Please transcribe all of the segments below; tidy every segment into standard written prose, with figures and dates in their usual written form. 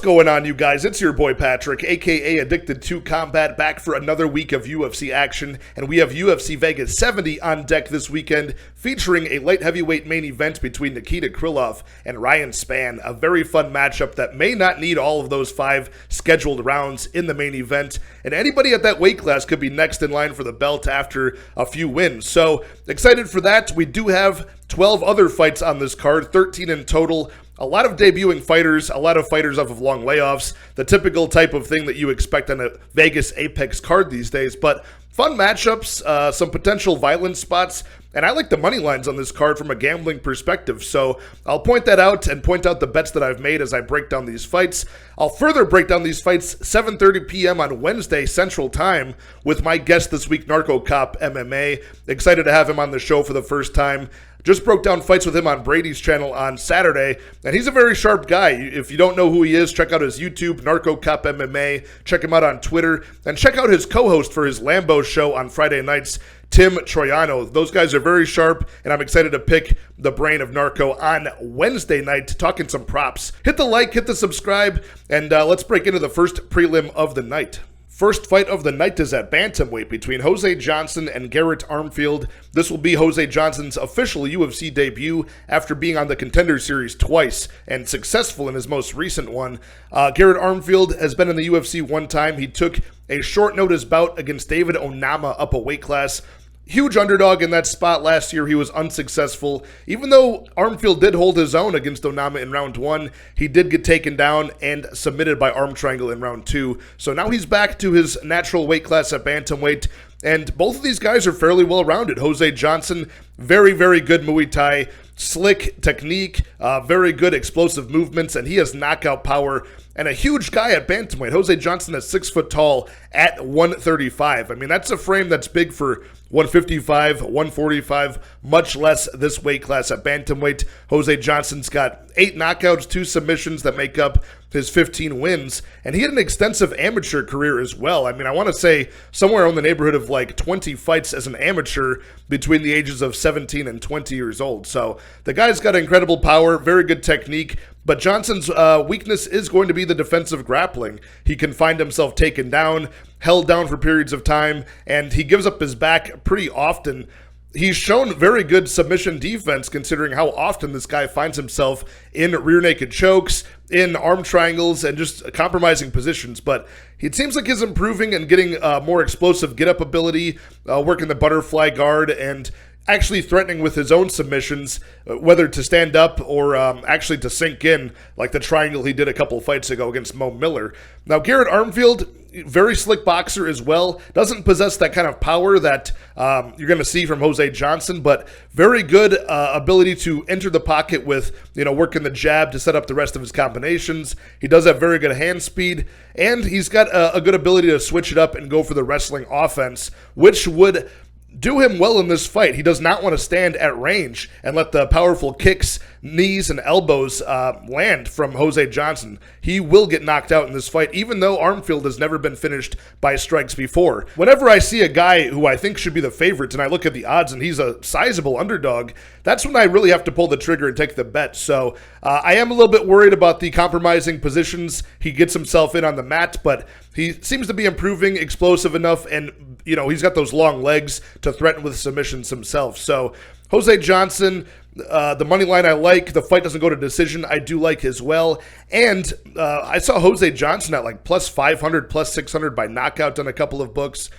going on, you guys? It's your boy Patrick, aka Addicted to Combat, back for another week of UFC action, and we have UFC Vegas 70 on deck this weekend, featuring a light heavyweight main event between Nikita Krylov and Ryan Spann, a very fun matchup that may not need all of those 5 scheduled rounds in the main event, and anybody at that weight class could be next in line for the belt after a few wins. So, excited for that. We do have 12 other fights on this card, 13 in total. A lot of debuting fighters, a lot of fighters off of long layoffs, the typical type of thing that you expect on a Vegas Apex card these days, but fun matchups, some potential violence spots, and I like the money lines on this card from a gambling perspective, so I'll point that out and point out the bets that I've made as I break down these fights. I'll further break down these fights 7:30 p.m. on Wednesday Central Time with my guest this week, Narco Cop MMA. Excited to have him on the show for the first time. Just broke down fights with him on Brady's channel on Saturday, and he's a very sharp guy. If you don't know who he is, check out his YouTube, Narco Cop MMA. Check him out on Twitter, and check out his co-host for his Lambo show on Friday nights, Tim Troiano. Those guys are very sharp, and I'm excited to pick the brain of Narco on Wednesday night, talking some props. Hit the like, hit the subscribe, and let's break into the first prelim of the night. First fight of the night is at bantamweight between Jose Johnson and Garrett Armfield. This will be Jose Johnson's official UFC debut after being on the Contender Series twice and successful in his most recent one. Garrett Armfield has been in the UFC one time. He took a short notice bout against David Onama up a weight class. Huge underdog in that spot last year. He was unsuccessful. Even though Armfield did hold his own against Onama in round 1, he did get taken down and submitted by arm triangle in round 2. So now he's back to his natural weight class at bantamweight. And both of these guys are fairly well-rounded. Jose Johnson, very, very good Muay Thai, slick technique, very good explosive movements, and he has knockout power. And a huge guy at bantamweight. Jose Johnson is 6 foot tall at 135. I mean, that's a frame that's big for 155, 145, much less this weight class at bantamweight. Jose Johnson's got 8 knockouts, 2 submissions that make up his 15 wins, and he had an extensive amateur career as well. I mean, I want to say somewhere in the neighborhood of like 20 fights as an amateur between the ages of 17 and 20 years old. So the guy's got incredible power, very good technique, but Johnson's weakness is going to be the defensive grappling. He can find himself taken down, held down for periods of time, and he gives up his back pretty often. He's shown very good submission defense considering how often this guy finds himself in rear naked chokes, in arm triangles, and just compromising positions. But it seems like he's improving and getting more explosive get-up ability, working the butterfly guard, and actually threatening with his own submissions, whether to stand up or actually to sink in, like the triangle he did a couple fights ago against Mo Miller. Now, Garrett Armfield, very slick boxer as well, doesn't possess that kind of power that you're going to see from Jose Johnson, but very good ability to enter the pocket with, working the jab to set up the rest of his combinations. He does have very good hand speed, and he's got a good ability to switch it up and go for the wrestling offense, which would do him well in this fight. He does not want to stand at range and let the powerful kicks, knees, and elbows land from Jose Johnson. He will get knocked out in this fight, even though Armfield has never been finished by strikes before. Whenever I see a guy who I think should be the favorite and I look at the odds and he's a sizable underdog, that's when I really have to pull the trigger and take the bet. So I am a little bit worried about the compromising positions he gets himself in on the mat, but he seems to be improving, explosive enough, and he's got those long legs to threaten with submissions himself. So Jose Johnson, the money line I like. The fight doesn't go to decision. I do like as well. And I saw Jose Johnson at like plus 500, plus 600 by knockout on a couple of books.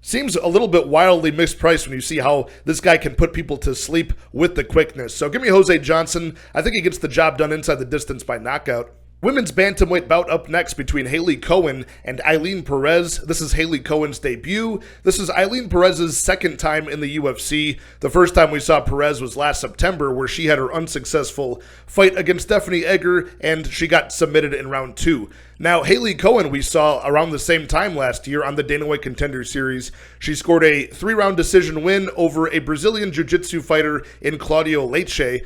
Seems a little bit wildly mispriced when you see how this guy can put people to sleep with the quickness. So give me Jose Johnson. I think he gets the job done inside the distance by knockout. Women's bantamweight bout up next between Haley Cowan and Eileen Perez. This is Haley Cowan's debut. This is Eileen Perez's second time in the UFC. The first time we saw Perez was last September, where she had her unsuccessful fight against Stephanie Egger, and she got submitted in round 2. Now, Haley Cowan we saw around the same time last year on the Dana White Contender Series. She scored a 3-round decision win over a Brazilian Jiu-Jitsu fighter in Claudio Leite.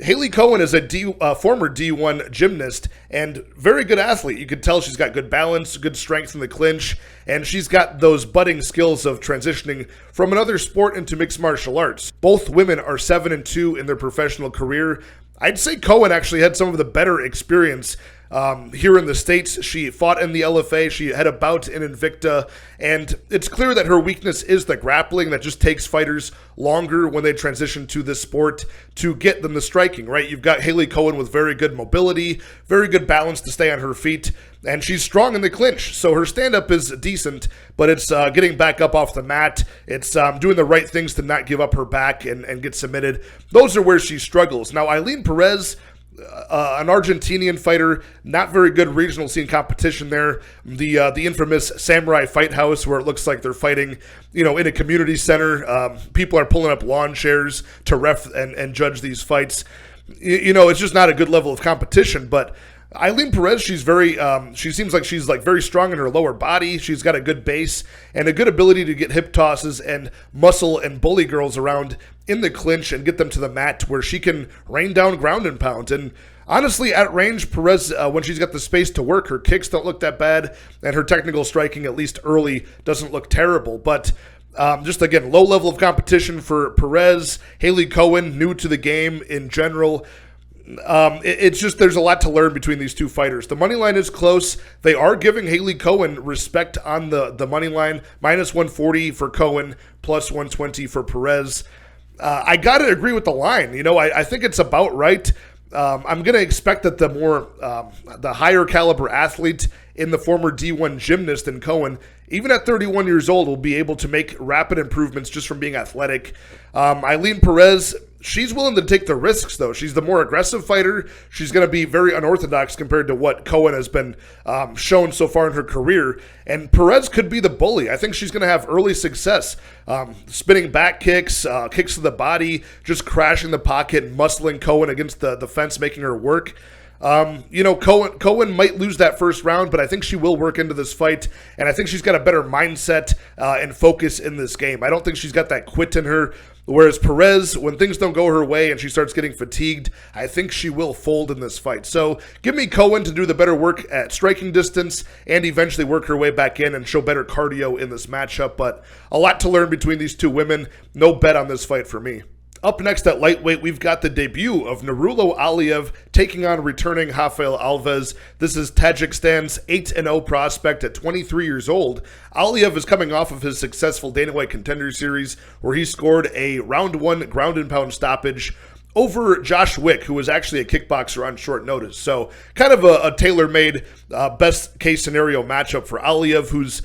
Haley Cowan is a former D1 gymnast and very good athlete. You can tell she's got good balance, good strength in the clinch, and she's got those budding skills of transitioning from another sport into mixed martial arts. Both women are 7-2 in their professional career. I'd say Cowan actually had some of the better experience Here in the States, she fought in the LFA. She had a bout in Invicta, and it's clear that her weakness is the grappling. That just takes fighters longer when they transition to this sport to get them the striking, right? You've got Haley Cowan with very good mobility, very good balance to stay on her feet, and she's strong in the clinch. So her stand-up is decent, but it's getting back up off the mat. It's doing the right things to not give up her back and get submitted. Those are where she struggles. Now, Eileen Perez, an Argentinian fighter, not very good regional scene competition there. The infamous Samurai Fight House, where it looks like they're fighting, in a community center. People are pulling up lawn chairs to ref and judge these fights. It's just not a good level of competition. But Eileen Perez, she's she seems like she's very strong in her lower body. She's got a good base and a good ability to get hip tosses and muscle and bully girls around in the clinch and get them to the mat where she can rain down ground and pound. And honestly, at range, Perez, when she's got the space to work, her kicks don't look that bad, and her technical striking, at least early, doesn't look terrible. But just again, low level of competition for Perez. Haley Cowan, new to the game in general. It's just there's a lot to learn between these two fighters. The money line is close. They are giving Haley Cowan respect on the money line. Minus 140 for Cowan, plus 120 for Perez. I got to agree with the line. I think it's about right. I'm going to expect that the higher caliber athlete in the former D1 gymnast in Cowan, even at 31 years old, will be able to make rapid improvements just from being athletic. Eileen Perez, she's willing to take the risks, though. She's the more aggressive fighter. She's going to be very unorthodox compared to what Cowan has been shown so far in her career. And Perez could be the bully. I think she's going to have early success. Spinning back kicks, kicks to the body, just crashing the pocket, muscling Cowan against the fence, making her work. Cowan might lose that first round, but I think she will work into this fight, and I think she's got a better mindset and focus in this game. I don't think she's got that quit in her, whereas Perez, when things don't go her way and she starts getting fatigued, I think she will fold in this fight. So give me Cowan to do the better work at striking distance and eventually work her way back in and show better cardio in this matchup, but a lot to learn between these two women. No bet on this fight for me. Up next at lightweight, we've got the debut of Nurullo Aliev taking on returning Rafael Alves. This is Tajikistan's 8-0 prospect at 23 years old. Aliev is coming off of his successful Dana White Contender Series, where he scored a round 1 ground and pound stoppage over Josh Wick, who was actually a kickboxer on short notice. So kind of a tailor-made best case scenario matchup for Aliev, who's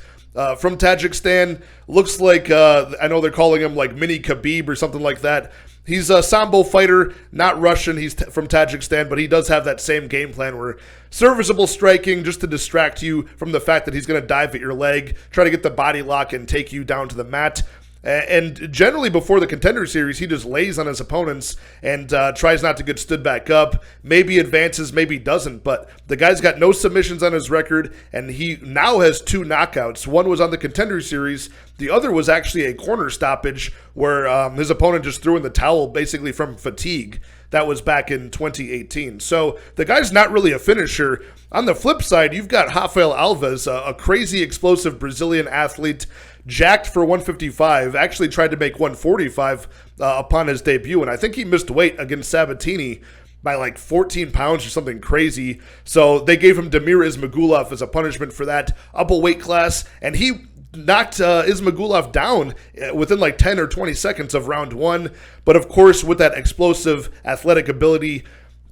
from Tajikistan. Looks like, I know they're calling him like mini Khabib or something like that. He's a Sambo fighter, not Russian. He's from Tajikistan, but he does have that same game plan where serviceable striking just to distract you from the fact that he's going to dive at your leg, try to get the body lock and take you down to the mat. And generally before the Contender Series, he just lays on his opponents and tries not to get stood back up. Maybe advances, maybe doesn't. But the guy's got no submissions on his record, and he now has 2 knockouts. One was on the Contender Series. The other was actually a corner stoppage where his opponent just threw in the towel basically from fatigue. That was back in 2018. So the guy's not really a finisher. On the flip side, you've got Rafael Alves, a crazy explosive Brazilian athlete, jacked for 155, actually tried to make 145 upon his debut, and I think he missed weight against Sabatini by like 14 pounds or something crazy. So they gave him Damir Ismagulov as a punishment for that up a weight class, and he knocked Ismagulov down within like 10 or 20 seconds of round 1. But of course, with that explosive athletic ability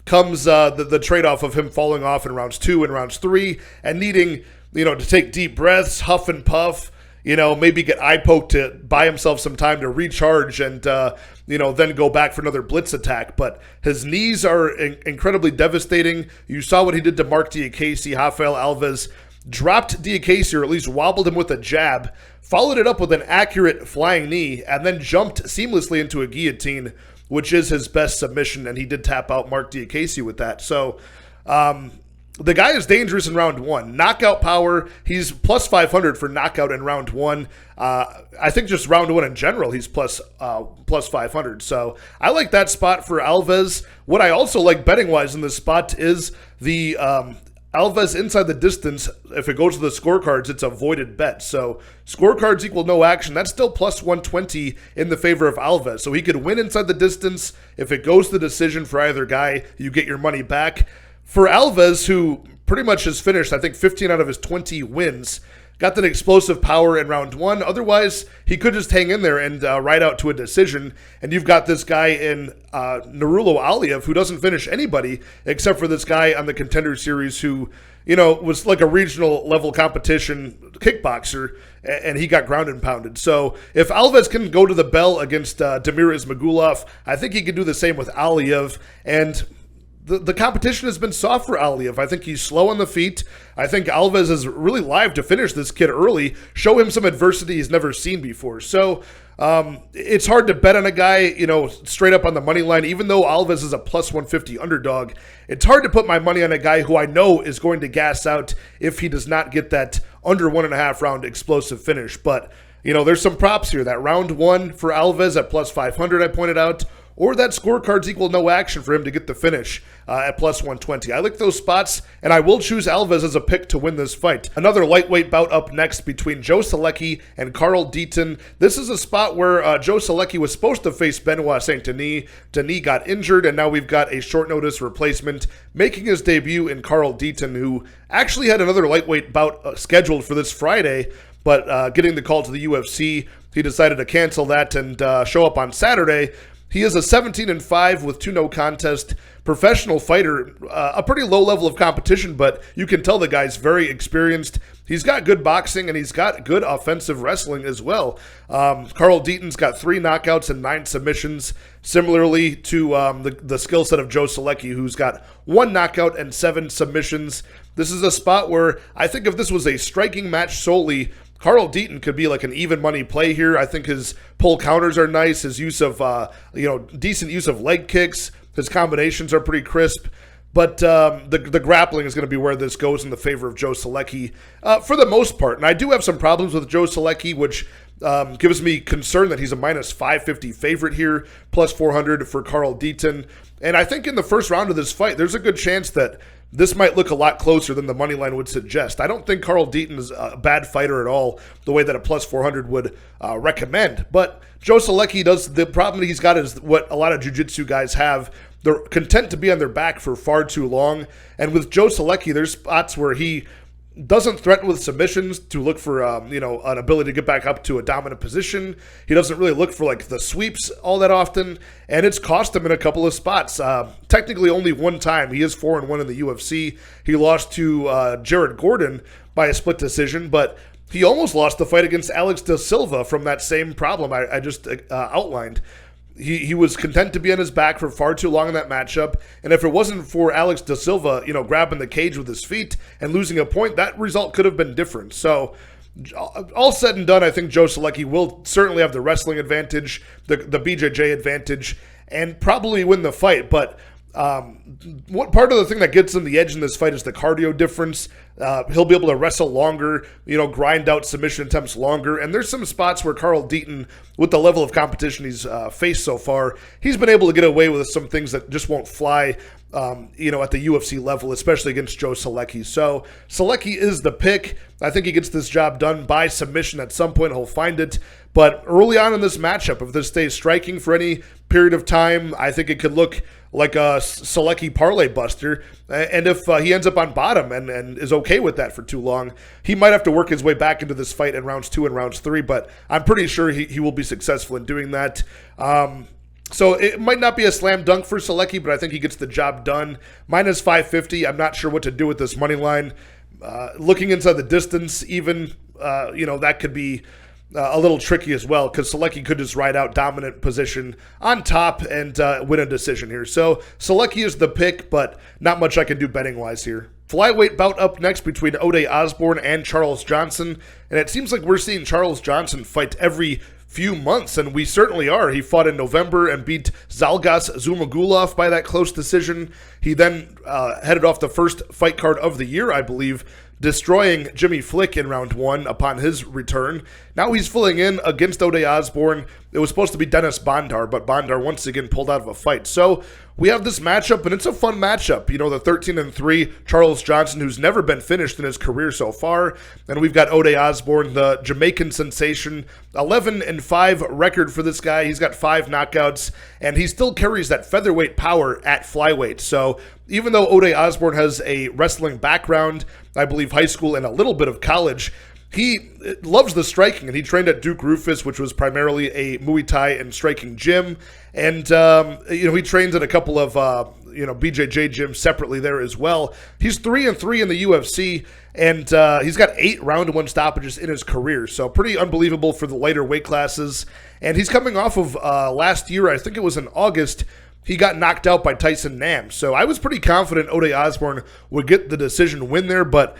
comes the trade-off of him falling off in rounds 2 and rounds 3 and needing, to take deep breaths, huff and puff, maybe get eye poked to buy himself some time to recharge and, then go back for another blitz attack. But his knees are incredibly devastating. You saw what he did to Mark Diakese. Rafael Alves dropped Diakese, or at least wobbled him with a jab, followed it up with an accurate flying knee, and then jumped seamlessly into a guillotine, which is his best submission, and he did tap out Mark Diakese with that. So, the guy is dangerous in round 1. Knockout power, he's plus 500 for knockout in round 1. I think just round 1 in general, he's plus 500. So I like that spot for Alves. What I also like betting-wise in this spot is the Alves inside the distance. If it goes to the scorecards, it's a voided bet. So scorecards equal no action. That's still plus 120 in the favor of Alves. So he could win inside the distance. If it goes to the decision for either guy, you get your money back. For Alves, who pretty much has finished, I think, 15 out of his 20 wins. Got that explosive power in round 1. Otherwise, he could just hang in there and ride out to a decision. And you've got this guy in Nurullo Aliev who doesn't finish anybody except for this guy on the Contender Series who, was like a regional level competition kickboxer, and he got ground and pounded. So if Alves can go to the bell against Damir Ismagulov, I think he can do the same with Aliev. And the competition has been soft for Aliev. I think he's slow on the feet. I think Alves is really live to finish this kid early, show him some adversity he's never seen before. So it's hard to bet on a guy, straight up on the money line. Even though Alves is a plus 150 underdog, it's hard to put my money on a guy who I know is going to gas out if he does not get that under 1.5 round explosive finish. But, there's some props here. That round 1 for Alves at plus 500 I pointed out, or that scorecards equal no action for him to get the finish at plus 120. I like those spots, and I will choose Alves as a pick to win this fight. Another lightweight bout up next between Joe Solecki and Carl Deaton. This is a spot where Joe Solecki was supposed to face Benoit Saint-Denis. Denis got injured, and now we've got a short notice replacement making his debut in Carl Deaton, who actually had another lightweight bout scheduled for this Friday, but getting the call to the UFC, he decided to cancel that and show up on Saturday. He is a 17-5 with 2 no contest professional fighter, a pretty low level of competition, but you can tell the guy's very experienced. He's got good boxing, and he's got good offensive wrestling as well. Carl Deaton's got 3 knockouts and 9 submissions, similarly to the skill set of Joe Solecki, who's got 1 knockout and 7 submissions. This is a spot where I think if this was a striking match solely, Carl Deaton could be like an even money play here. I think his pull counters are nice. His use of, decent use of leg kicks. His combinations are pretty crisp. But the grappling is going to be where this goes in the favor of Joe Solecki for the most part. And I do have some problems with Joe Solecki, which gives me concern that he's a minus 550 favorite here, plus 400 for Carl Deaton. And I think in the first round of this fight, there's a good chance that this might look a lot closer than the money line would suggest. I don't think Carl Deaton is a bad fighter at all, the way that a plus 400 would recommend. But Joe Solecki does, the problem he's got is what a lot of jiu-jitsu guys have. They're content to be on their back for far too long. And with Joe Solecki, there's spots where he doesn't threaten with submissions to look for, an ability to get back up to a dominant position. He doesn't really look for, the sweeps all that often, and it's cost him in a couple of spots. Technically only one time. He is 4-1 in the UFC. He lost to Jared Gordon by a split decision, but he almost lost the fight against Alex da Silva from that same problem I just outlined. He was content to be on his back for far too long in that matchup, and if it wasn't for Alex da Silva, grabbing the cage with his feet and losing a point, that result could have been different. So, all said and done, I think Joe Solecki will certainly have the wrestling advantage, the BJJ advantage, and probably win the fight. But what part of the thing that gets him the edge in this fight is the cardio difference. He'll be able to wrestle longer, grind out submission attempts longer. And there's some spots where Carl Deaton, with the level of competition he's faced so far, he's been able to get away with some things that just won't fly, at the UFC level, especially against Joe Solecki. So Solecki is the pick. I think he gets this job done by submission at some point. He'll find it. But early on in this matchup, if this stays striking for any period of time, I think it could look like a Solecki parlay buster. And if he ends up on bottom and is okay with that for too long, he might have to work his way back into this fight in rounds 2 and rounds 3. But I'm pretty sure he will be successful in doing that. So it might not be a slam dunk for Solecki, but I think he gets the job done. Minus 550, I'm not sure what to do with this money line. Looking inside the distance, even, that could be a little tricky as well, because Solecki could just ride out dominant position on top and win a decision here. So Solecki is the pick, but not much I can do betting-wise here. Flyweight bout up next between Ode Osborne and Charles Johnson, and it seems like we're seeing Charles Johnson fight every few months, and we certainly are. He fought in November and beat Zhalgas Zhumagulov by that close decision. He then headed off the first fight card of the year, I believe, destroying Jimmy Flick in round 1 upon his return. Now he's filling in against Ode Osborne. It was supposed to be Dennis Bondar, but Bondar once again pulled out of a fight. So we have this matchup, and it's a fun matchup. The 13-3 Charles Johnson, who's never been finished in his career so far. And we've got Ode Osborne, the Jamaican sensation. 11-5 record for this guy. He's got 5 knockouts, and he still carries that featherweight power at flyweight. So even though Ode Osborne has a wrestling background, I believe high school and a little bit of college, he loves the striking, and he trained at Duke Rufus, which was primarily a Muay Thai and striking gym. And, he trains at a couple of, BJJ gyms separately there as well. He's 3-3 in the UFC, and he's got 8 round-1 stoppages in his career. So pretty unbelievable for the lighter weight classes. And he's coming off of last year, I think it was in August, he got knocked out by Tyson Nam. So I was pretty confident Ode Osborne would get the decision win there, but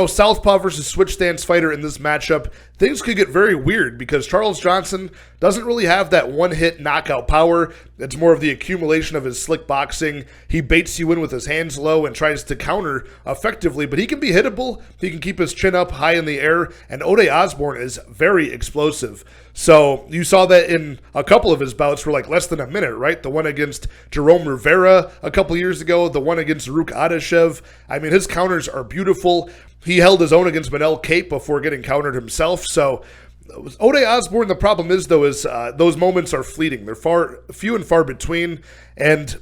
southpaw versus switch stance fighter in this matchup, things could get very weird because Charles Johnson doesn't really have that one-hit knockout power. It's more of the accumulation of his slick boxing. He baits you in with his hands low and tries to counter effectively, but he can be hittable. He can keep his chin up high in the air, and Ode Osborne is very explosive. So you saw that in a couple of his bouts for like less than a minute, right? The one against Jerome Rivera a couple years ago, the one against Rook Adeshev. I mean, his counters are beautiful. He held his own against Manel Kape before getting countered himself. So Ode Osborne, the problem is, though, is those moments are fleeting. They're few and far between. And,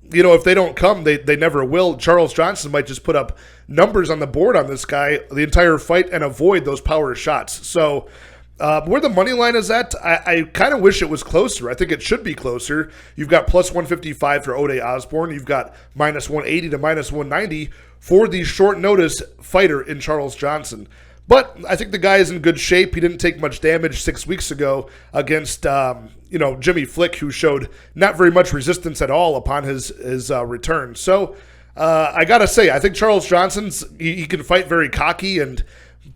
if they don't come, they never will. Charles Johnson might just put up numbers on the board on this guy the entire fight and avoid those power shots. So where the money line is at, I kind of wish it was closer. I think it should be closer. You've got plus 155 for Ode Osborne. You've got minus 180 to minus 190 for the short notice fighter in Charles Johnson. But I think the guy is in good shape. He didn't take much damage 6 weeks ago against, Jimmy Flick, who showed not very much resistance at all upon his return. So I got to say, I think Charles Johnson's, he can fight very cocky and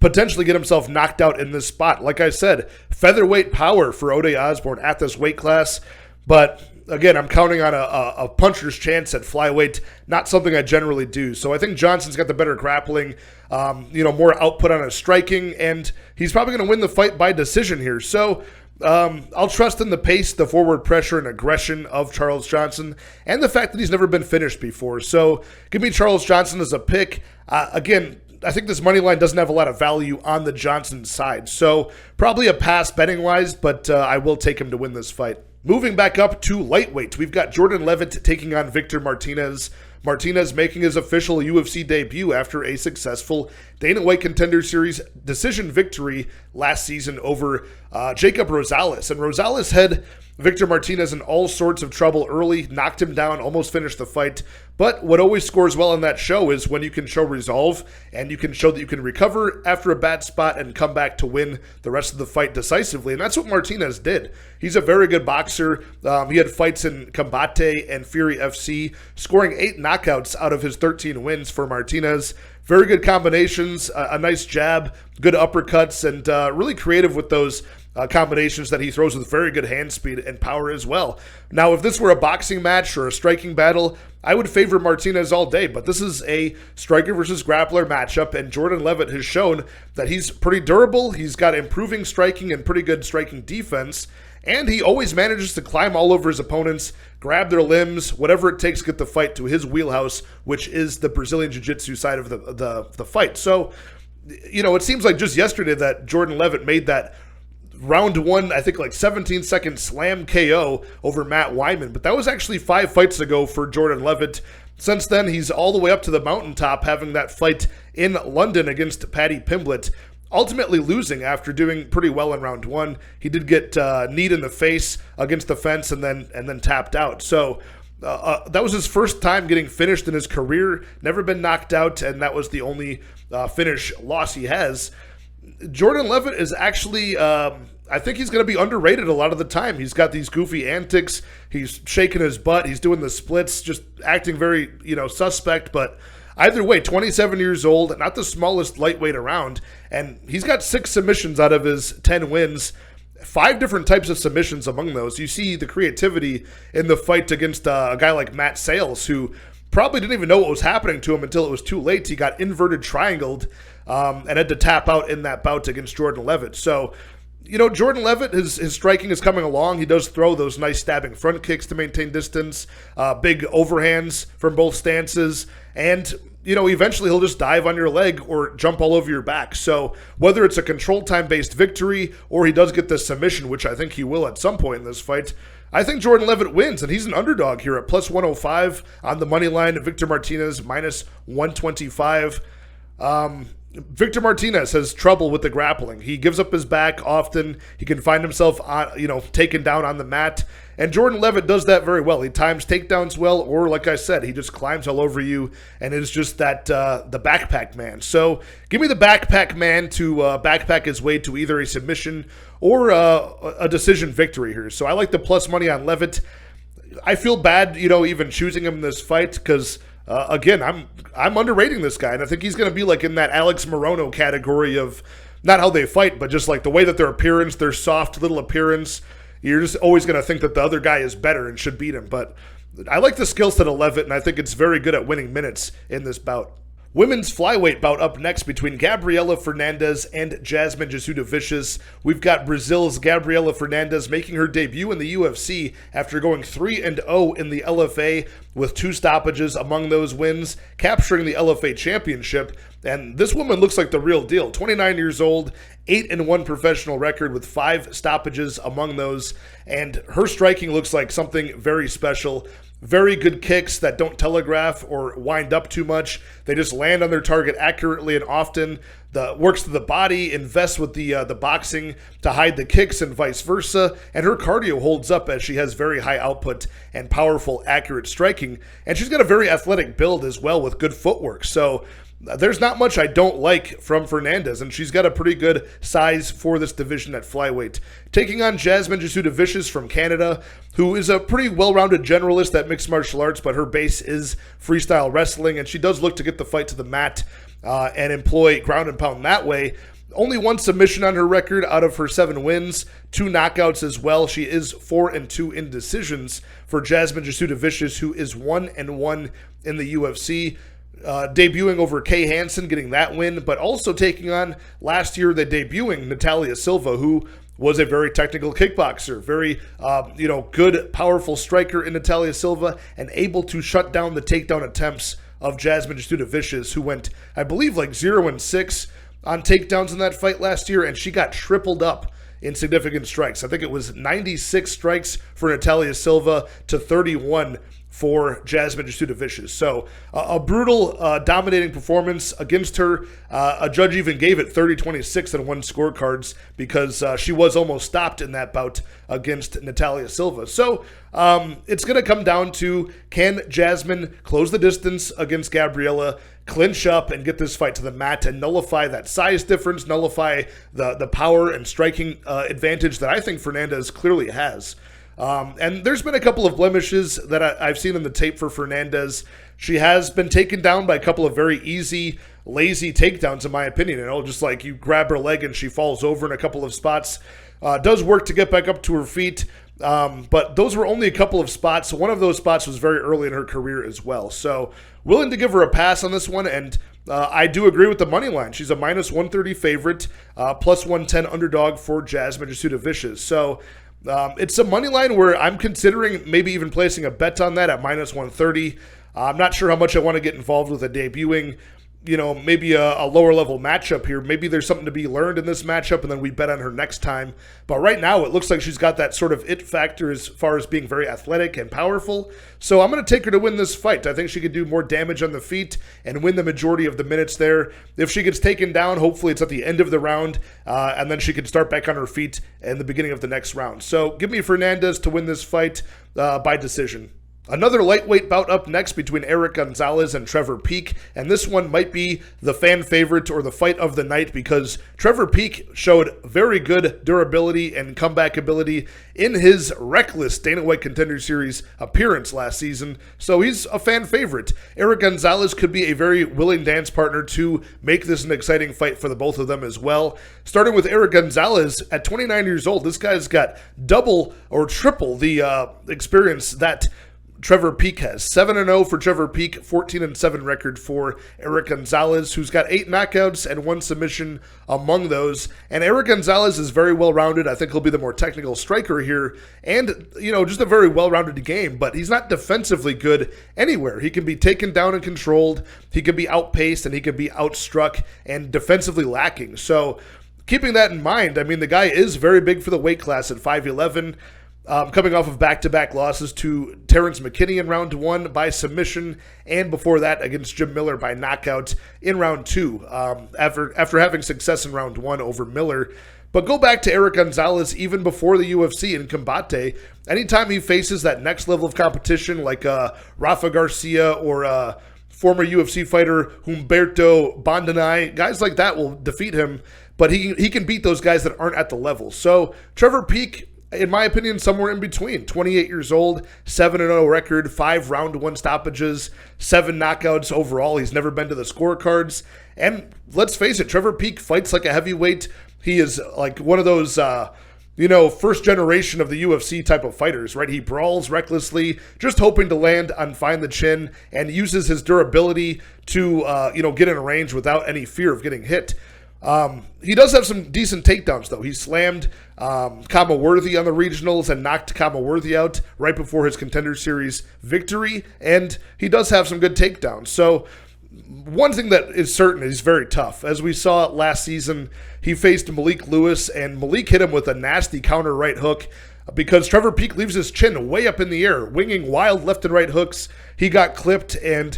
potentially get himself knocked out in this spot. Like I said, featherweight power for Ode Osborne at this weight class. But again, I'm counting on a puncher's chance at flyweight, not something I generally do. So I think Johnson's got the better grappling, more output on his striking, and he's probably going to win the fight by decision here. So I'll trust in the pace, the forward pressure, and aggression of Charles Johnson, and the fact that he's never been finished before. So give me Charles Johnson as a pick. Again, I think this money line doesn't have a lot of value on the Johnson side. So probably a pass betting-wise, but I will take him to win this fight. Moving back up to lightweight, we've got Jordan Leavitt taking on Victor Martinez. Martinez making his official UFC debut after a successful Dana White Contender Series decision victory last season over Jacob Rosales. And Rosales had Victor Martinez in all sorts of trouble early, knocked him down, almost finished the fight. But what always scores well in that show is when you can show resolve and you can show that you can recover after a bad spot and come back to win the rest of the fight decisively. And that's what Martinez did. He's a very good boxer. He had fights in Combate and Fury FC, scoring 8 knockouts out of his 13 wins for Martinez. Very good combinations, a nice jab, good uppercuts, and really creative with those combinations that he throws with very good hand speed and power as well. Now, if this were a boxing match or a striking battle, I would favor Martinez all day, but this is a striker versus grappler matchup, and Jordan Leavitt has shown that he's pretty durable. He's got improving striking and pretty good striking defense, and he always manages to climb all over his opponents, grab their limbs, whatever it takes to get the fight to his wheelhouse, which is the Brazilian Jiu-Jitsu side of the fight. So, it seems like just yesterday that Jordan Leavitt made that round one, I think like 17-second slam KO over Matt Wyman. But that was actually 5 fights ago for Jordan Leavitt. Since then, he's all the way up to the mountaintop, having that fight in London against Paddy Pimblett, ultimately losing after doing pretty well in round 1. He did get kneed in the face against the fence and then tapped out. So that was his first time getting finished in his career. Never been knocked out, and that was the only finish loss he has. Jordan Leavitt is actually, I think he's going to be underrated a lot of the time. He's got these goofy antics. He's shaking his butt. He's doing the splits, just acting very, suspect. But either way, 27 years old, not the smallest lightweight around. And he's got 6 submissions out of his 10 wins. 5 different types of submissions among those. You see the creativity in the fight against a guy like Matt Sales, who probably didn't even know what was happening to him until it was too late. He got inverted triangled and had to tap out in that bout against Jordan Leavitt. So, Jordan Leavitt, his striking is coming along. He does throw those nice stabbing front kicks to maintain distance, big overhands from both stances, and, eventually he'll just dive on your leg or jump all over your back. So whether it's a control time-based victory or he does get the submission, which I think he will at some point in this fight, I think Jordan Leavitt wins, and he's an underdog here at plus 105 on the money line. Victor Martinez minus 125. Victor Martinez has trouble with the grappling. He gives up his back often. He can find himself taken down on the mat. And Jordan Leavitt does that very well. He times takedowns well, or like I said, he just climbs all over you and is just that the backpack man. So give me the backpack man to backpack his way to either a submission or a decision victory here. So I like the plus money on Leavitt. I feel bad, even choosing him in this fight because again, I'm underrating this guy, and I think he's going to be like in that Alex Morono category of not how they fight, but just like the way that their appearance, their soft little appearance. You're just always going to think that the other guy is better and should beat him. But I like the skill set of Leavitt, and I think it's very good at winning minutes in this bout. Women's flyweight bout up next between Gabriela Fernandes and Jasmine Jasudavicius. We've got Brazil's Gabriela Fernandes making her debut in the UFC after going 3-0 in the LFA with 2 stoppages among those wins, capturing the LFA championship. And this woman looks like the real deal. 29 years old, 8-1 professional record with 5 stoppages among those. And her striking looks like something very special. Very good kicks that don't telegraph or wind up too much. They just land on their target accurately and often. Works to the body, invests with the boxing to hide the kicks and vice versa. And her cardio holds up as she has very high output and powerful, accurate striking. And she's got a very athletic build as well with good footwork. So there's not much I don't like from Fernandes, and she's got a pretty good size for this division at flyweight. Taking on Jasmine Jasudavicius from Canada, who is a pretty well-rounded generalist at mixed martial arts, but her base is freestyle wrestling, and she does look to get the fight to the mat and employ ground and pound that way. Only 1 submission on her record out of her 7 wins, 2 knockouts as well. She is 4-2 in decisions for Jasmine Jasudavicius, who is 1-1 in the UFC. Debuting over Kay Hansen, getting that win, but also taking on last year the debuting Natalia Silva, who was a very technical kickboxer, very good, powerful striker in Natalia Silva, and able to shut down the takedown attempts of Jasmine Jasudavicius, who went, I believe, like 0-6 on takedowns in that fight last year, and she got tripled up in significant strikes. I think it was 96 strikes for Natalia Silva to 31 for Jasmine Jasudavicius. So a brutal, dominating performance against her. A judge even gave it 30-26 on 1 scorecards because she was almost stopped in that bout against Natalia Silva. So it's going to come down to, can Jasmine close the distance against Gabriela, clinch up and get this fight to the mat and nullify that size difference, nullify the power and striking advantage that I think Fernandes clearly has. And there's been a couple of blemishes that I've seen in the tape for Fernandes. She has been taken down by a couple of very easy, lazy takedowns, in my opinion. Just like you grab her leg and she falls over in a couple of spots. Does work to get back up to her feet, but those were only a couple of spots. One of those spots was very early in her career as well. So willing to give her a pass on this one, and I do agree with the money line. She's a minus 130 favorite, plus 110 underdog for Jasmine Jasudavicius. So it's a money line where I'm considering maybe even placing a bet on that at minus 130. I'm not sure how much I want to get involved with a debuting, maybe a lower level matchup here. Maybe there's something to be learned in this matchup, and then we bet on her next time. But right now, it looks like she's got that sort of it factor as far as being very athletic and powerful. So I'm going to take her to win this fight. I think she could do more damage on the feet and win the majority of the minutes there. If she gets taken down, hopefully it's at the end of the round, and then she can start back on her feet in the beginning of the next round. So give me Fernandes to win this fight by decision. Another lightweight bout up next between Eric Gonzales and Trevor Peek, and this one might be the fan favorite or the fight of the night because Trevor Peek showed very good durability and comeback ability in his reckless Dana White Contender Series appearance last season, so he's a fan favorite. Eric Gonzales could be a very willing dance partner to make this an exciting fight for the both of them as well. Starting with Eric Gonzales, at 29 years old, this guy's got double or triple the experience that Trevor Peek has. 7-0 for Trevor Peek, 14-7 record for Eric Gonzales, who's got 8 knockouts and 1 submission among those. And Eric Gonzales is very well-rounded. I think he'll be the more technical striker here and, just a very well-rounded game, but he's not defensively good anywhere. He can be taken down and controlled, he can be outpaced, and he can be outstruck and defensively lacking. So keeping that in mind, the guy is very big for the weight class at 5'11". coming off of back-to-back losses to Terrence McKinney in round 1 by submission, and before that against Jim Miller by knockout in round 2, after having success in round 1 over Miller. But go back to Eric Gonzales even before the UFC in Combate. Anytime he faces that next level of competition like Rafa Garcia or former UFC fighter Humberto Bondanay, guys like that will defeat him, but he can beat those guys that aren't at the level. So Trevor Peek, in my opinion, somewhere in between. 28 years old, 7-0 record, 5 round 1 stoppages, 7 knockouts overall. He's never been to the scorecards. And let's face it, Trevor Peek fights like a heavyweight. He is like one of those, first generation of the UFC type of fighters, right? He brawls recklessly, just hoping to land on find the chin, and uses his durability to, get in range without any fear of getting hit. He does have some decent takedowns, though. He slammed Kama Worthy on the regionals and knocked Kama Worthy out right before his Contender Series victory, and he does have some good takedowns. So one thing that is certain is he's very tough. As we saw last season, he faced Malik Lewis, and Malik hit him with a nasty counter right hook because Trevor Peek leaves his chin way up in the air, winging wild left and right hooks. He got clipped and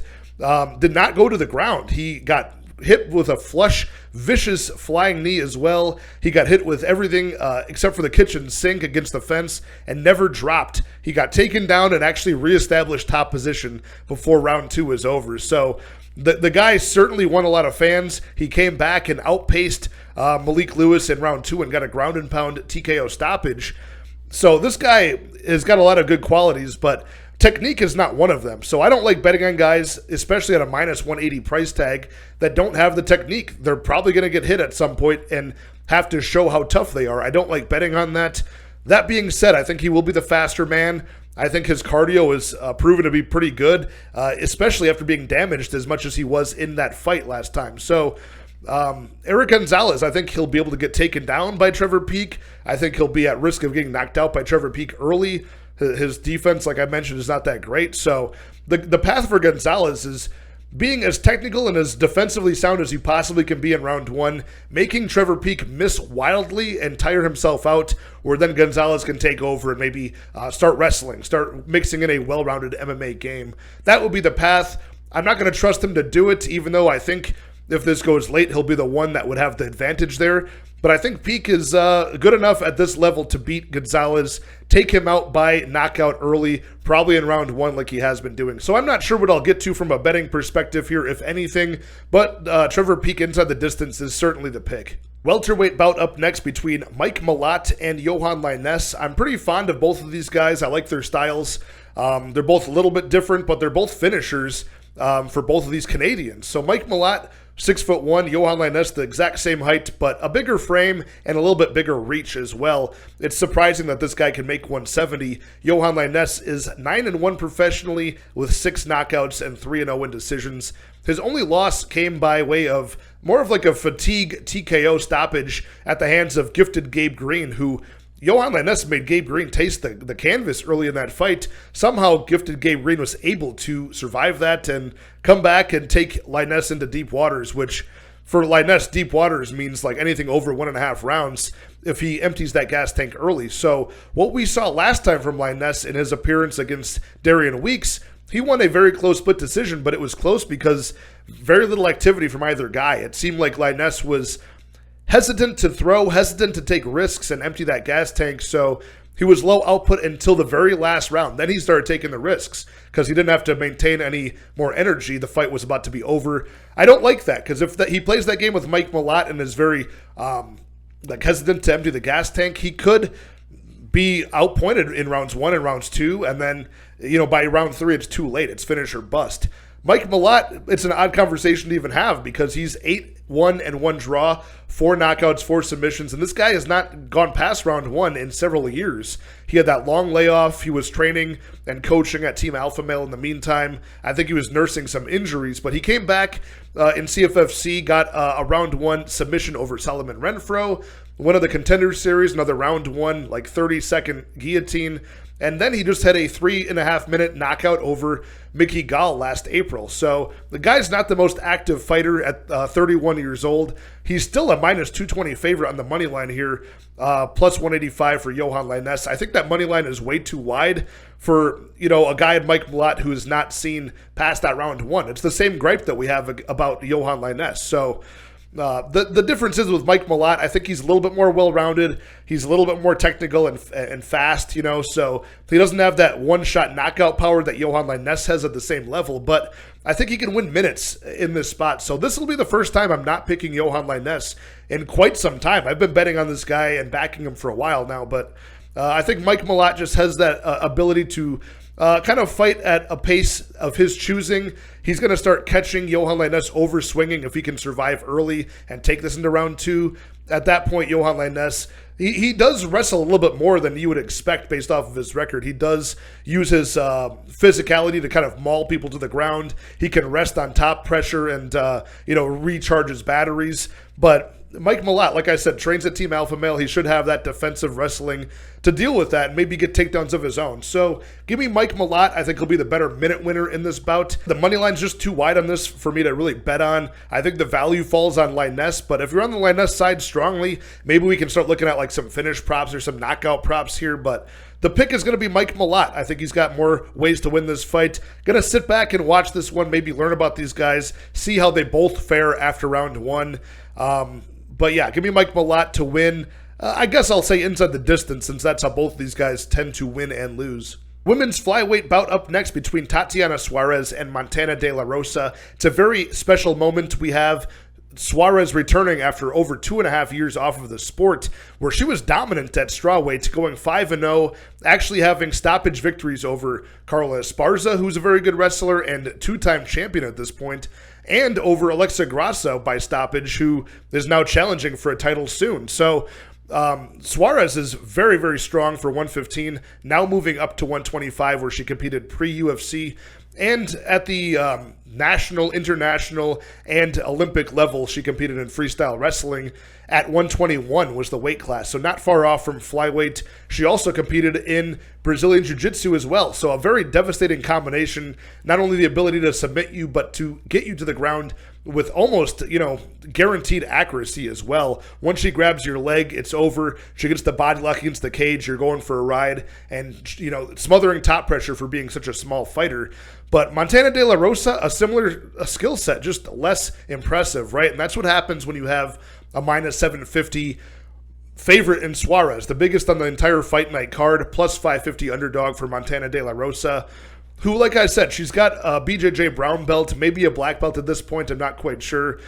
did not go to the ground. He got hit with a flush, vicious flying knee as well. He got hit with everything except for the kitchen sink against the fence and never dropped. He got taken down and actually reestablished top position before round 2 was over. So the guy certainly won a lot of fans. He came back and outpaced Malik Lewis in round 2 and got a ground and pound TKO stoppage. So this guy has got a lot of good qualities, but technique is not one of them. So I don't like betting on guys, especially at a minus 180 price tag, that don't have the technique. They're probably going to get hit at some point and have to show how tough they are. I don't like betting on that. That being said, I think he will be the faster man. I think his cardio is proven to be pretty good, especially after being damaged as much as he was in that fight last time. So Eric Gonzales, I think he'll be able to get taken down by Trevor Peek. I think he'll be at risk of getting knocked out by Trevor Peek early. His defense, like I mentioned, is not that great. So the path for Gonzales is being as technical and as defensively sound as he possibly can be in round 1, making Trevor Peek miss wildly and tire himself out, where then Gonzales can take over and maybe start wrestling, start mixing in a well-rounded MMA game. That would be the path. I'm not going to trust him to do it, even though I think if this goes late, he'll be the one that would have the advantage there. But I think Peek is good enough at this level to beat Gonzales, take him out by knockout early, probably in round 1 like he has been doing. So I'm not sure what I'll get to from a betting perspective here, if anything, but Trevor Peek inside the distance is certainly the pick. Welterweight bout up next between Mike Malott and Johan Lainesse. I'm pretty fond of both of these guys. I like their styles. They're both a little bit different, but they're both finishers for both of these Canadians. So Mike Malott, 6'1", Johan Lainesse, the exact same height, but a bigger frame and a little bit bigger reach as well. It's surprising that this guy can make 170. Johan Lainesse is 9-1 professionally with 6 knockouts and 3-0 in decisions. His only loss came by way of more of like a fatigue TKO stoppage at the hands of gifted Gabe Green, who Johan Lainesse made Gabe Green taste the canvas early in that fight. Somehow gifted Gabe Green was able to survive that and come back and take Lainesse into deep waters, which for Lainesse, deep waters means like anything over 1.5 rounds if he empties that gas tank early. So what we saw last time from Lainesse in his appearance against Darian Weeks, he won a very close split decision, but it was close because very little activity from either guy. It seemed like Lainesse was hesitant to throw, hesitant to take risks and empty that gas tank, so he was low output until the very last round. Then he started taking the risks because he didn't have to maintain any more energy. The fight was about to be over. I don't like that because if he plays that game with Mike Malott and is very hesitant to empty the gas tank, he could be outpointed in rounds 1 and rounds 2, and then by round 3 it's too late. It's finish or bust. Mike Malott, it's an odd conversation to even have because he's 8-1 and 1 draw, 4 knockouts, 4 submissions, and this guy has not gone past round 1 in several years. He had that long layoff. He was training and coaching at Team Alpha Male in the meantime. I think he was nursing some injuries, but he came back in CFFC, got a round 1 submission over Solomon Renfro, one of the Contender Series, another round 1, like 30-second guillotine. And then he just had a 3.5-minute knockout over Mickey Gall last April. So the guy's not the most active fighter at 31 years old. He's still a minus 220 favorite on the money line here, plus 185 for Johan Lainesse. I think that money line is way too wide for, a guy like Mike Malott who has not seen past that round one. It's the same gripe that we have about Johan Lainesse. So the difference is with Mike Malott, I think he's a little bit more well-rounded. He's a little bit more technical and fast, so he doesn't have that one-shot knockout power that Johan Lainesse has at the same level, but I think he can win minutes in this spot. So this will be the first time I'm not picking Johan Lainesse in quite some time. I've been betting on this guy and backing him for a while now, but I think Mike Malott just has that ability to kind of fight at a pace of his choosing. He's going to start catching Johan Lainesse over swinging if he can survive early and take this into round two. At that point, Johan Lainesse, he does wrestle a little bit more than you would expect based off of his record. He does use his physicality to kind of maul people to the ground. He can rest on top pressure and, recharge his batteries. But Mike Malott, like I said, trains at Team Alpha Male. He should have that defensive wrestling to deal with that and maybe get takedowns of his own. So give me Mike Malott. I think he'll be the better minute winner in this bout. The money line's just too wide on this for me to really bet on. I think the value falls on Lainesse, but if you're on the Lainesse side strongly, maybe we can start looking at like some finish props or some knockout props here, but the pick is going to be Mike Malott. I think he's got more ways to win this fight. Going to sit back and watch this one, maybe learn about these guys, see how they both fare after round one. But yeah, give me Mike Malott to win. I guess I'll say inside the distance, since that's how both these guys tend to win and lose. Women's flyweight bout up next between Tatiana Saurez and Montana De La Rosa. It's a very special moment. We have Saurez returning after over 2.5 years off of the sport, where she was dominant at strawweight, going 5-0, actually having stoppage victories over Carla Esparza, who's a very good wrestler and two-time champion at this point, and over Alexa Grasso by stoppage, who is now challenging for a title soon. So Saurez is very, very strong for 115, now moving up to 125, where she competed pre-UFC. And at the national, international, and Olympic level, she competed in freestyle wrestling. At 121 was the weight class, so not far off from flyweight. She also competed in Brazilian Jiu-Jitsu as well, so a very devastating combination. Not only the ability to submit you, but to get you to the ground with almost, guaranteed accuracy as well. Once she grabs your leg, it's over. She gets the body lock against the cage. You're going for a ride and, smothering top pressure for being such a small fighter. But Montana De La Rosa, a similar skill set, just less impressive, right? And that's what happens when you have a minus 750 favorite in Saurez, the biggest on the entire fight night card, plus 550 underdog for Montana De La Rosa, who, like I said, she's got a BJJ brown belt, maybe a black belt at this point, I'm not quite sure.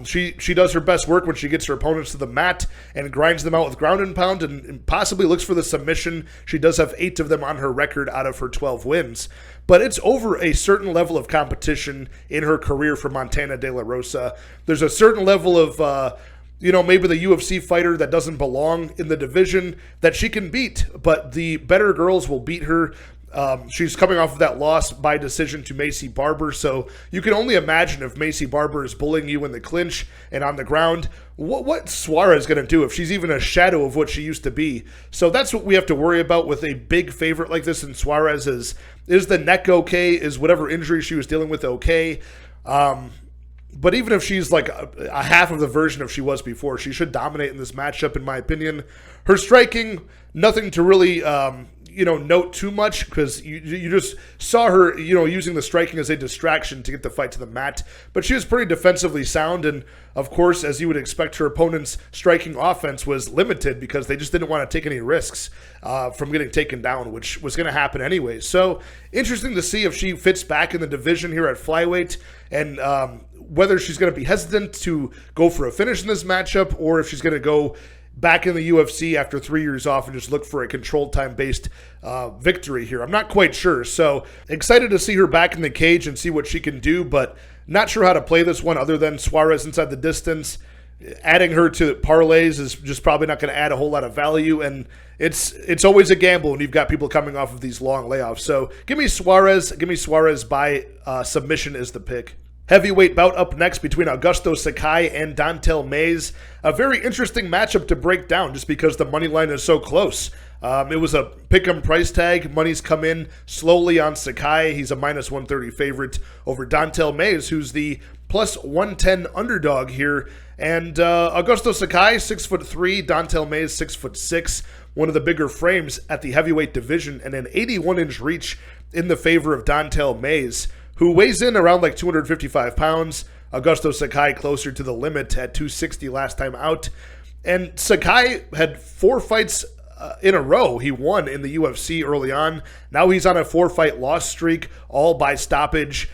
She does her best work when she gets her opponents to the mat and grinds them out with ground and pound and possibly looks for the submission. She does have 8 of them on her record out of her 12 wins. But it's over a certain level of competition in her career for Montana De La Rosa. There's a certain level of, maybe the UFC fighter that doesn't belong in the division that she can beat, but the better girls will beat her. She's coming off of that loss by decision to Macy Barber, so you can only imagine if Macy Barber is bullying you in the clinch and on the ground, what Saurez is going to do if she's even a shadow of what she used to be. So that's what we have to worry about with a big favorite like this in Saurez is the neck okay? Is whatever injury she was dealing with okay? But even if she's like a half of the version of she was before, she should dominate in this matchup, in my opinion. Her striking, nothing to really note too much, because you just saw her, using the striking as a distraction to get the fight to the mat. But she was pretty defensively sound, and of course, as you would expect, her opponent's striking offense was limited because they just didn't want to take any risks from getting taken down, which was going to happen anyway. So interesting to see if she fits back in the division here at flyweight, and whether she's going to be hesitant to go for a finish in this matchup, or if she's going to go back in the UFC after 3 years off and just look for a controlled time-based victory here. I'm not quite sure. So excited to see her back in the cage and see what she can do, but not sure how to play this one other than Saurez inside the distance. Adding her to parlays is just probably not going to add a whole lot of value, and it's always a gamble when you've got people coming off of these long layoffs. So give me Saurez by submission is the pick. Heavyweight bout up next between Augusto Sakai and Dontel Mays. A very interesting matchup to break down just because the money line is so close. It was a pick'em price tag. Money's come in slowly on Sakai. He's a minus 130 favorite over Don'Tale Mayes, who's the plus 110 underdog here. And Augusto Sakai, 6'3", Don'Tale Mayes, 6'6", one of the bigger frames at the heavyweight division, and an 81-inch reach in the favor of Don'Tale Mayes, who weighs in around like 255 pounds. Augusto Sakai closer to the limit at 260 last time out. And Sakai had 4 fights in a row. He won in the UFC early on. Now he's on a 4-fight loss streak, all by stoppage.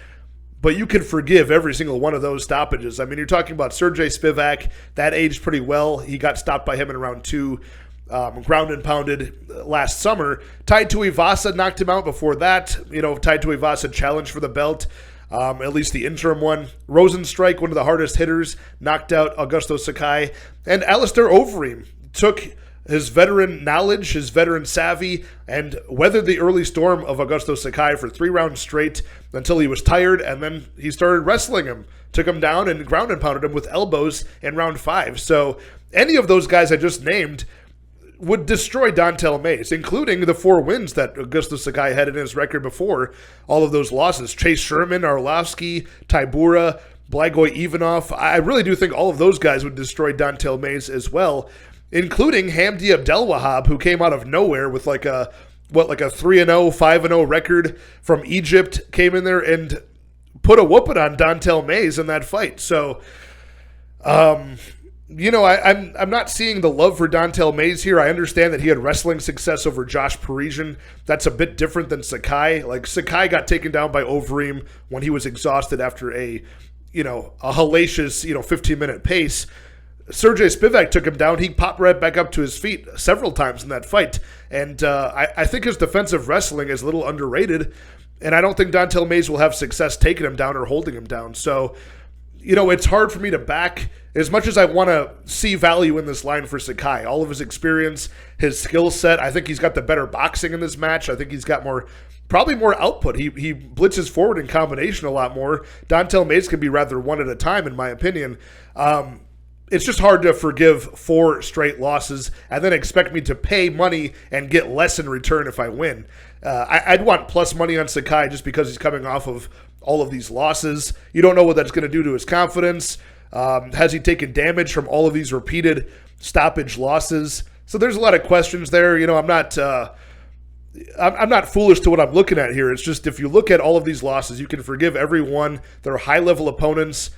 But you can forgive every single one of those stoppages. I mean, you're talking about Sergey Spivak. That aged pretty well. He got stopped by him in round 2. Ground and pounded last summer. Tai Tuivasa knocked him out before that. Tai Tuivasa challenged for the belt, at least the interim one. Rosenstrike, one of the hardest hitters, knocked out Augusto Sakai. And Alistair Overeem took his veteran knowledge, his veteran savvy, and weathered the early storm of Augusto Sakai for 3 rounds straight until he was tired, and then he started wrestling him, took him down and ground and pounded him with elbows in round 5. So any of those guys I just named would destroy Don'Tale Mayes, including the 4 wins that Augusto Sakai had in his record before all of those losses. Chase Sherman, Arlovsky, Tybura, Blagoy Ivanov. I really do think all of those guys would destroy Don'Tale Mayes as well, including Hamdi Abdelwahab, who came out of nowhere with like a 3-0, 5-0 record from Egypt, came in there and put a whooping on Don'Tale Mayes in that fight. So, I'm not seeing the love for Don'Tale Mayes here. I understand that he had wrestling success over Josh Parisian. That's a bit different than Sakai. Like, Sakai got taken down by Overeem when he was exhausted after a hellacious, 15-minute pace. Sergey Spivak took him down. He popped right back up to his feet several times in that fight. And I think his defensive wrestling is a little underrated, and I don't think Don'Tale Mayes will have success taking him down or holding him down. So, it's hard for me to back as much as I want to see value in this line for Sakai. All of his experience, his skill set, I think he's got the better boxing in this match. I think he's got probably more output. He blitzes forward in combination a lot more. Don'Tale Mayes can be rather one at a time, in my opinion. It's just hard to forgive 4 straight losses and then expect me to pay money and get less in return if I win. I'd want plus money on Sakai just because he's coming off of all of these losses. You don't know what that's going to do to his confidence. Has he taken damage from all of these repeated stoppage losses? So there's a lot of questions there. I'm not foolish to what I'm looking at here. It's just if you look at all of these losses, you can forgive every one. They're high-level opponents.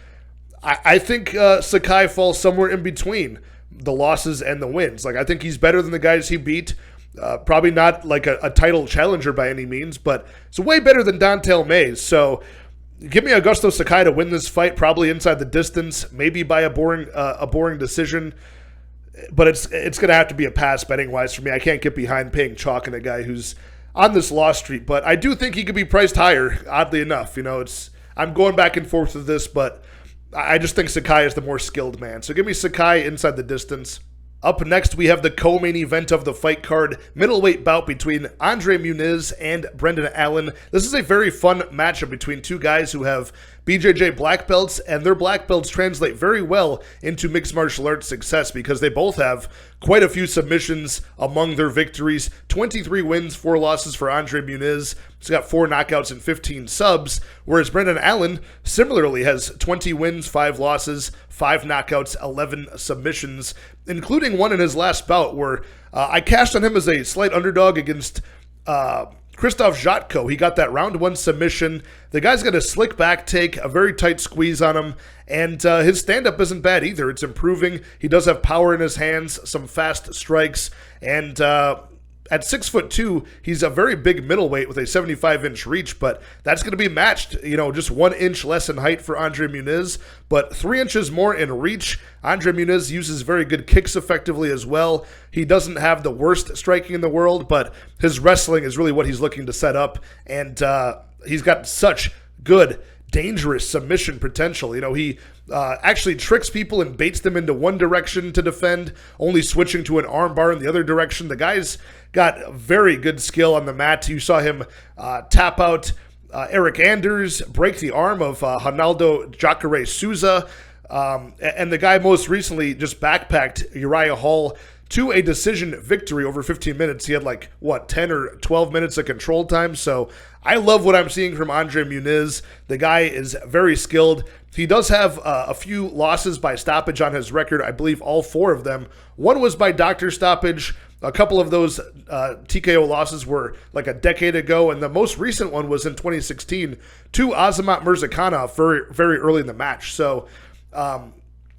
I think Sakai falls somewhere in between the losses and the wins. Like, I think he's better than the guys he beat. Probably not like a title challenger by any means, but it's way better than Don'Tale Mayes. So give me Augusto Sakai to win this fight, probably inside the distance, maybe by a boring decision. But it's going to have to be a pass betting-wise for me. I can't get behind paying chalk on a guy who's on this loss streak. But I do think he could be priced higher, oddly enough. I'm going back and forth with this, but I just think Sakai is the more skilled man. So give me Sakai inside the distance. Up next, we have the co-main event of the fight card, middleweight bout between Andre Muniz and Brendan Allen. This is a very fun matchup between 2 guys who have BJJ black belts, and their black belts translate very well into mixed martial arts success because they both have quite a few submissions among their victories. 23 wins, 4 losses for Andre Muniz. He's got 4 knockouts and 15 subs, whereas Brendan Allen similarly has 20 wins, 5 losses, 5 knockouts, 11 submissions, including one in his last bout where I cashed on him as a slight underdog against Krzysztof Jotko. He got that round 1 submission. The guy's got a slick back take, a very tight squeeze on him, and his stand-up isn't bad either. It's improving. He does have power in his hands, some fast strikes, and at 6'2", he's a very big middleweight with a 75-inch reach, but that's going to be matched, just 1 inch less in height for Andre Muniz, but 3 inches more in reach. Andre Muniz uses very good kicks effectively as well. He doesn't have the worst striking in the world, but his wrestling is really what he's looking to set up, and he's got such good, dangerous submission potential. He actually tricks people and baits them into one direction to defend, only switching to an armbar in the other direction. The guy's got very good skill on the mat. You saw him tap out Eric Anders, break the arm of Ronaldo Jacare Souza, and the guy most recently just backpacked Uriah Hall to a decision victory over 15 minutes. He had 10 or 12 minutes of control time. So I love what I'm seeing from Andre Muniz. The guy is very skilled. He does have a few losses by stoppage on his record. I believe all 4 of them. One was by doctor stoppage. A couple of those TKO losses were a decade ago, and the most recent one was in 2016 to Azamat Murzakanov very, very early in the match. So,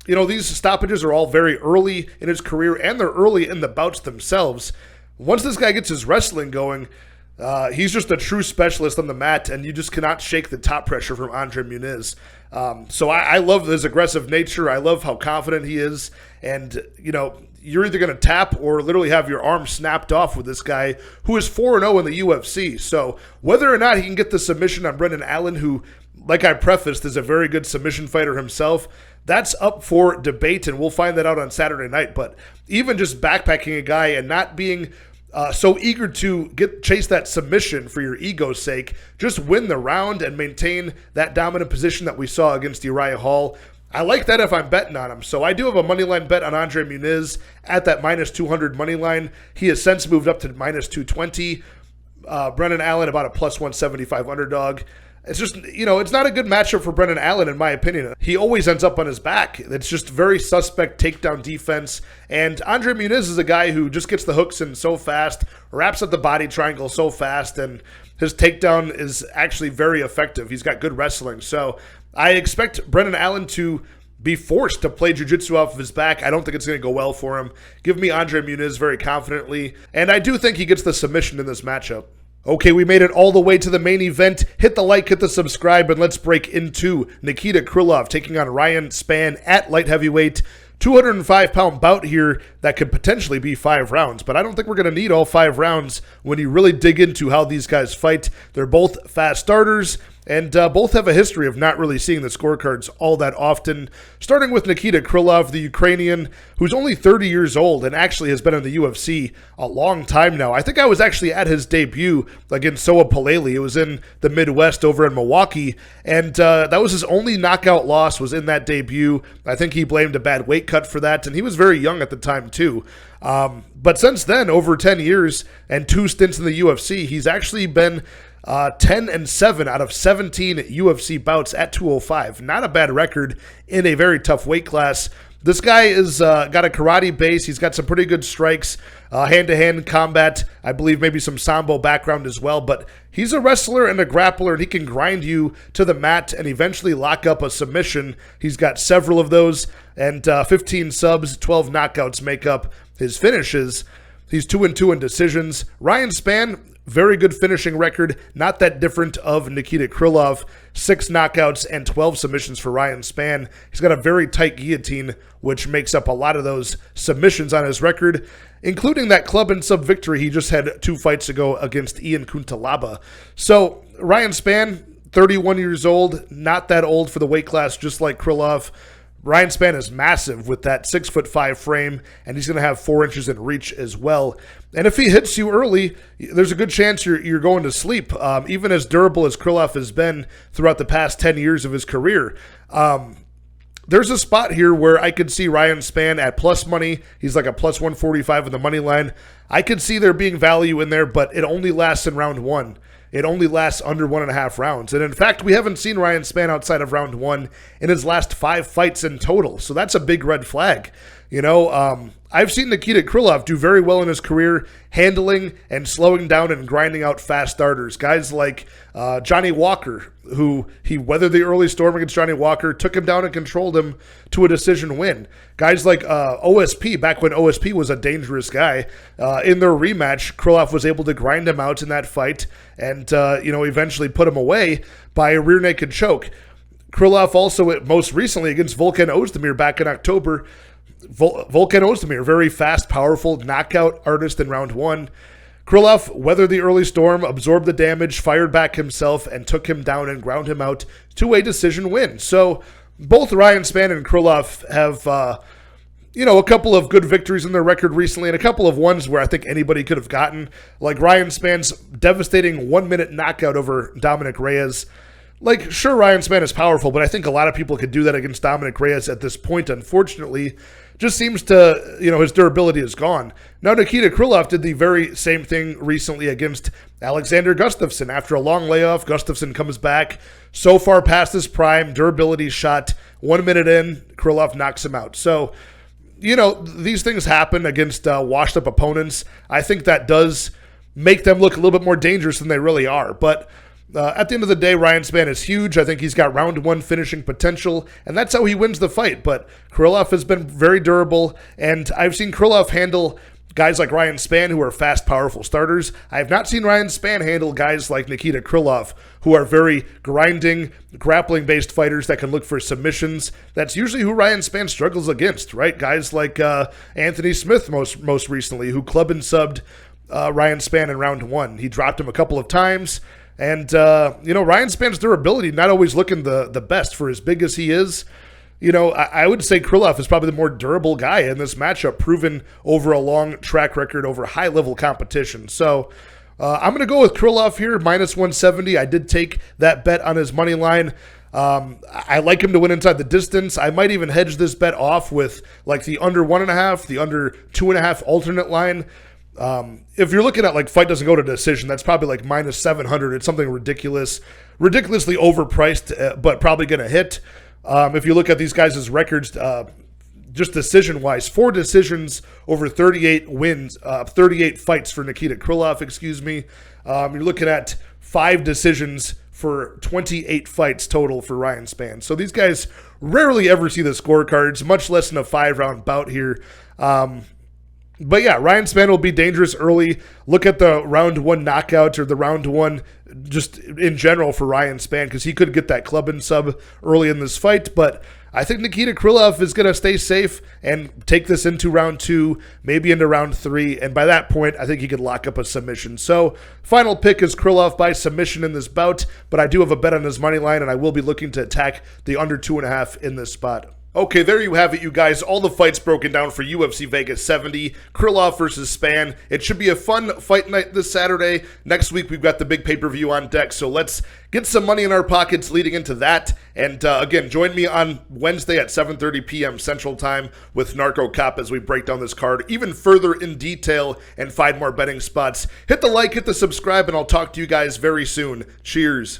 these stoppages are all very early in his career, and they're early in the bouts themselves. Once this guy gets his wrestling going, he's just a true specialist on the mat, and you just cannot shake the top pressure from Andre Muniz. So I love his aggressive nature. I love how confident he is, and, you're either going to tap or literally have your arm snapped off with this guy who is 4-0 in the UFC. So whether or not he can get the submission on Brendan Allen, who, like I prefaced, is a very good submission fighter himself, that's up for debate, and we'll find that out on Saturday night. But even just backpacking a guy and not being so eager to chase that submission for your ego's sake, just win the round and maintain that dominant position that we saw against Uriah Hall. I like that if I'm betting on him. So I do have a moneyline bet on Andre Muniz at that minus 200 moneyline. He has since moved up to minus 220. Brendan Allen about a plus 175 underdog. It's just, it's not a good matchup for Brendan Allen, in my opinion. He always ends up on his back. It's just very suspect takedown defense. And Andre Muniz is a guy who just gets the hooks in so fast, wraps up the body triangle so fast, and his takedown is actually very effective. He's got good wrestling. So I expect Brendan Allen to be forced to play jiu-jitsu off of his back. I don't think it's going to go well for him. Give me Andre Muniz very confidently. And I do think he gets the submission in this matchup. Okay, we made it all the way to the main event. Hit the like, hit the subscribe, and let's break into Nikita Krylov taking on Ryan Spann at light heavyweight. 205-pound bout here that could potentially be 5 rounds, but I don't think we're going to need all 5 rounds when you really dig into how these guys fight. They're both fast starters, and both have a history of not really seeing the scorecards all that often. Starting with Nikita Krylov, the Ukrainian, who's only 30 years old and actually has been in the UFC a long time now. I think I was actually at his debut against Soa Paleli. It was in the Midwest over in Milwaukee, and that was his only knockout loss was in that debut. I think he blamed a bad weight cut for that, and he was very young at the time too. But since then, over 10 years and 2 stints in the UFC, he's actually been 10-7 out of 17 UFC bouts at 205. Not a bad record in a very tough weight class. This guy is got a karate base. He's got some pretty good strikes, hand-to-hand combat. I believe maybe some sambo background as well. But he's a wrestler and a grappler, and he can grind you to the mat and eventually lock up a submission. He's got several of those, and 15 subs, 12 knockouts make up his finishes. He's 2-2 in decisions. Ryan Spann, very good finishing record, not that different of Nikita Krylov. 6 knockouts and 12 submissions for Ryan Spann. He's got a very tight guillotine, which makes up a lot of those submissions on his record, including that club and sub victory he just had 2 fights ago against Ian Kuntalaba. So Ryan Spann, 31 years old, not that old for the weight class, just like Krylov. Ryan Spann is massive with that 6'5" frame, and he's going to have 4 inches in reach as well. And if he hits you early, there's a good chance you're going to sleep, even as durable as Krylov has been throughout the past 10 years of his career. There's a spot here where I could see Ryan Spann at plus money. He's like a plus 145 in the money line. I could see there being value in there, but it only lasts in round 1. It only lasts under 1.5 rounds. And in fact, we haven't seen Ryan Spann outside of round 1 in his last 5 fights in total. So that's a big red flag. I've seen Nikita Krylov do very well in his career, handling and slowing down and grinding out fast starters. Guys like Johnny Walker, who he weathered the early storm against Johnny Walker, took him down and controlled him to a decision win. Guys like OSP, back when OSP was a dangerous guy, in their rematch, Krylov was able to grind him out in that fight and, eventually put him away by a rear naked choke. Krylov also, most recently against Volkan Ozdemir back in October, Volkan Ozdemir, very fast, powerful knockout artist in round 1. Krylov weathered the early storm, absorbed the damage, fired back himself, and took him down and ground him out to a decision win. So both Ryan Spann and Krylov have, a couple of good victories in their record recently and a couple of ones where I think anybody could have gotten, like Ryan Spann's devastating 1-minute knockout over Dominic Reyes. Sure, Ryan Spann is powerful, but I think a lot of people could do that against Dominic Reyes at this point, unfortunately. just seems to, his durability is gone. Now, Nikita Krylov did the very same thing recently against Alexander Gustafsson. After a long layoff, Gustafsson comes back so far past his prime, durability shot. 1 minute in, Krylov knocks him out. So, these things happen against washed-up opponents. I think that does make them look a little bit more dangerous than they really are. But at the end of the day, Ryan Spann is huge. I think he's got round 1 finishing potential, and that's how he wins the fight. But Krylov has been very durable, and I've seen Krylov handle guys like Ryan Spann, who are fast, powerful starters. I have not seen Ryan Spann handle guys like Nikita Krylov, who are very grinding, grappling-based fighters that can look for submissions. That's usually who Ryan Spann struggles against, right? Guys like Anthony Smith most recently, who club and subbed Ryan Spann in round 1. He dropped him a couple of times. And, Ryan Spann's durability not always looking the best for as big as he is. I would say Krylov is probably the more durable guy in this matchup, proven over a long track record, over high-level competition. So I'm going to go with Krylov here, minus 170. I did take that bet on his money line. I like him to win inside the distance. I might even hedge this bet off with like the under 1.5, the under 2.5 alternate line. If you're looking at fight doesn't go to decision, that's probably like minus 700. It's something ridiculously overpriced, but probably going to hit. If you look at these guys' records, just decision-wise, 4 decisions over 38 wins, 38 fights for Nikita Krylov, You're looking at 5 decisions for 28 fights total for Ryan Spann. So these guys rarely ever see the scorecards, much less in a 5-round bout here. But yeah, Ryan Spann will be dangerous early. Look at the round 1 knockout or the round 1 just in general for Ryan Spann, because he could get that club and sub early in this fight. But I think Nikita Krylov is going to stay safe and take this into round 2, maybe into round 3. And by that point, I think he could lock up a submission. So final pick is Krylov by submission in this bout. But I do have a bet on his money line, and I will be looking to attack the under 2.5 in this spot. Okay, there you have it, you guys. All the fights broken down for UFC Vegas 70, Krylov versus Spann. It should be a fun fight night this Saturday. Next week, we've got the big pay-per-view on deck, so let's get some money in our pockets leading into that. And again, join me on Wednesday at 7:30 p.m. Central Time with Narco Cop as we break down this card even further in detail and find more betting spots. Hit the like, hit the subscribe, and I'll talk to you guys very soon. Cheers.